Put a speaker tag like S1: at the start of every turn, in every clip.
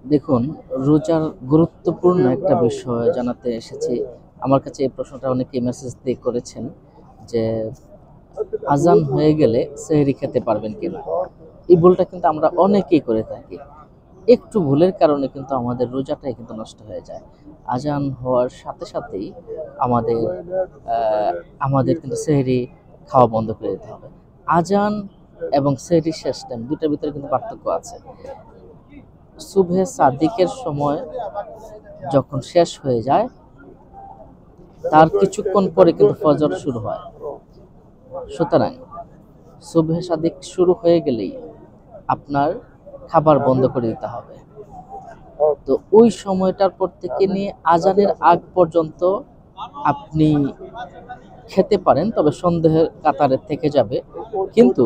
S1: দেখুন, রোজার গুরুত্বপূর্ণ একটা বিষয় জানাতে এসেছি। আমার কাছে এই প্রশ্নটা অনেকেই মেসেজ দিয়ে করেছেন যে, আজান হয়ে গেলে সেহরি খেতে পারবেন কিনা? এই ভুলটা কিন্তু আমরা অনেকেই করে থাকি। একটু ভুলের কারণে কিন্তু আমাদের রোজাটাই কিন্তু নষ্ট হয়ে যায়। আজান হওয়ার সাথে সাথেই আমাদের আ আমাদের কিন্তু সেহরি খাওয়া বন্ধ করে দিতে হবে। আজান এবং সেহরির শেষ টাইম ২ টার ভিতরে কিন্তু পার্থক্য আছে। সুবহে সাদিকের সময় যখন শেষ হয়ে যায়, তার কিছুক্ষণ পরে কিন্তু ফজর শুরু হয়। সুতরাং সুবহে সাদিক শুরু হয়ে গেলেই আপনার খাবার বন্ধ করে দিতে হবে। তো ওই সময়টার পর থেকে নিয়ে আজানের আগ পর্যন্ত আপনি খেতে পারেন, তবে সন্দেহের কাতারে থেকে যাবে। কিন্তু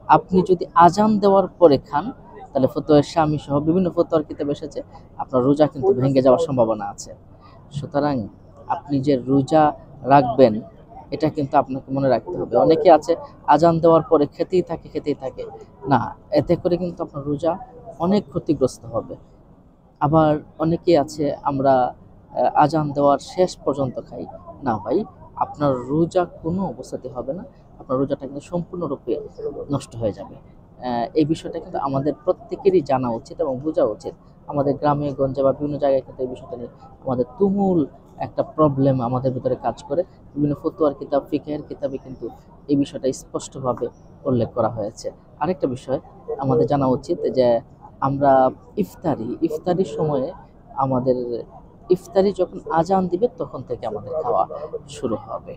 S1: আপনি যদি আজান দেওয়ার পরে খান, তাহলে ফতোয়া শামী সহ বিভিন্ন ফতোয়ার কিতাবে এসেছে আপনার রোজা কিন্তু ভেঙে যাওয়ার সম্ভাবনা আছে। সুতরাং আপনি যে রোজা রাখবেন, এটা কিন্তু আপনাকে মনে রাখতে হবে। অনেকে আছে আজান দেওয়ার পরে খেতেই থাকে। না, এতে করে কিন্তু আপনার রোজা অনেক ক্ষতিগ্রস্ত হবে। আবার অনেকেই আছে আমরা আজান দেওয়ার শেষ পর্যন্ত খাই। না ভাই, আপনার রোজা কোনো অবস্থাতেই হবে না। আপনার রোজাটা কিন্তু সম্পূর্ণরূপে নষ্ট হয়ে যাবে। এই বিষয়টা কিন্তু আমাদের প্রত্যেকেরই জানা উচিত এবং বোঝা উচিত। আমাদের গ্রামে গঞ্জে বা বিভিন্ন জায়গায় কিন্তু এই বিষয়টা নিয়ে আমাদের তুমুল একটা প্রবলেম আমাদের ভিতরে কাজ করে। বিভিন্ন ফতোয়ার কিতাব, ফিকহের কিতাবে কিন্তু এই বিষয়টা স্পষ্টভাবে উল্লেখ করা হয়েছে। আরেকটা বিষয় আমাদের জানা উচিত যে আমরা ইফতারির সময়ে আমাদের ইফতারি যখন আজান দিবে তখন থেকে আমাদের খাওয়া শুরু হবে।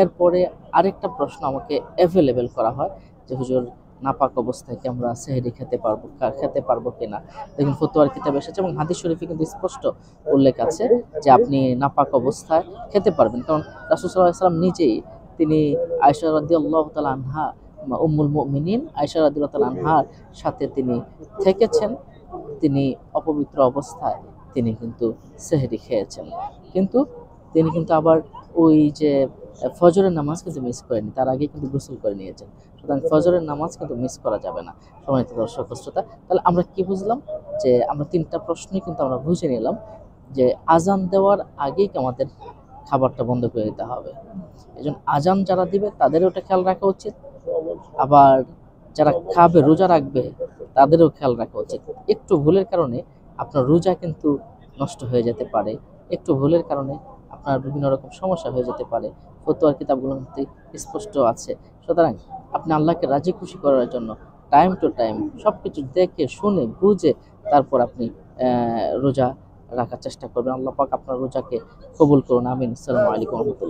S1: এরপরে আরেকটা প্রশ্ন আমাকে এভেলেবেল করা হয় যে, হুজুর নাপাক অবস্থায় কি আমরা সেহরি খেতে পারবো কিনা? দেখুন, ফতোয়ার কিতাবে এসেছে এবং হাদিস শরীফে কিন্তু স্পষ্ট উল্লেখ আছে যে আপনি নাপাক অবস্থায় খেতে পারবেন। কারণ রাসূল সাল্লাল্লাহু আলাইহি ওয়াসাল্লাম নিজেই তিনি আয়েশা রাদিয়াল্লাহু তাআলা আনহা উম্মুল মুমিনিন আয়েশা রাদিয়াল্লাহু তাআলা আনহার সাথে তিনি থেকেছেন। তিনি অপবিত্র অবস্থায় তিনি কিন্তু সেহরি খেয়েছেন। কিন্তু তিনি কিন্তু আবার ওই যে ফজরের নামাজ কিন্তু মিস করেনি। তার আগে কিন্তু গোসল করে নিয়েছেন। সুতরাং ফজরের নামাজ কিন্তু মিস করা যাবে না। সম্মানিত দর্শক ও শ্রোতা, তাহলে আমরা কি বুঝলাম? যে আমরা ৩ টা প্রশ্নই কিন্তু আমরা বুঝে নিলাম যে আজান দেওয়ার আগেই আমাদের খাবারটা বন্ধ করে দিতে হবে। এজন্য আজান যারা দিবে তাদেরও এটা খেয়াল রাখা উচিত। আবার যারা খাবে, রোজা রাখবে, তাদেরও খেয়াল রাখা উচিত। একটু ভুলের কারণে আপনার রোজা কিন্তু নষ্ট হয়ে যেতে পারে। একটু ভুলের কারণে আপনার বিভিন্ন রকম সমস্যা হয়ে যেতে পারে। ফতোয়ার কিতাবগুলোর মধ্যে স্পষ্ট আছে। সুতরাং আপনি আল্লাহকে রাজি খুশি করার জন্য টাইম টু টাইম সবকিছু দেখে শুনে বুঝে তারপর আপনি রোজা রাখার চেষ্টা করবেন। আল্লাহ পাক আপনার রোজাকে কবুল করুন। আমিন। আসসালামু আলাইকুম ওয়া রাহমাতুল্লাহ।